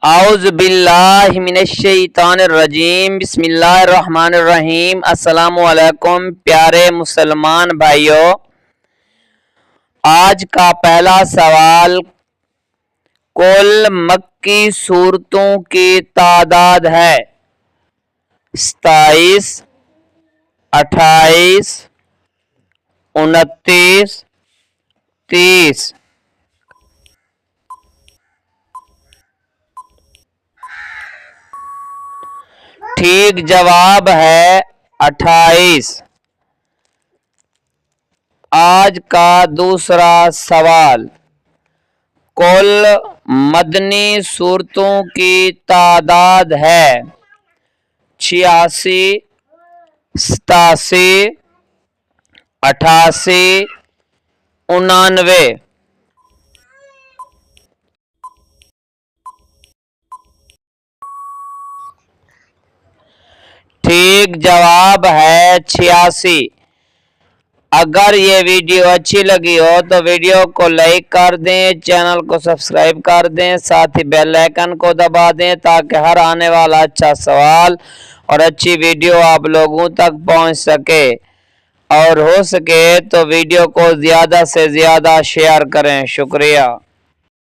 اعوذ باللہ من الشیطان الرجیم، بسم اللہ الرحمن الرحیم۔ السلام علیکم پیارے مسلمان بھائیوں، آج کا پہلا سوال، کل مکی سورتوں کی تعداد ہے 27، 28، 29، 30۔ ٹھیک جواب ہے 28۔ آج کا دوسرا سوال، کل مدنی سورتوں کی تعداد ہے 86، 87، 88، 89۔ ٹھیک جواب ہے 86۔ اگر یہ ویڈیو اچھی لگی ہو تو ویڈیو کو لائک کر دیں، چینل کو سبسکرائب کر دیں، ساتھ ہی بیل آئیکن کو دبا دیں تاکہ ہر آنے والا اچھا سوال اور اچھی ویڈیو آپ لوگوں تک پہنچ سکے، اور ہو سکے تو ویڈیو کو زیادہ سے زیادہ شیئر کریں۔ شکریہ۔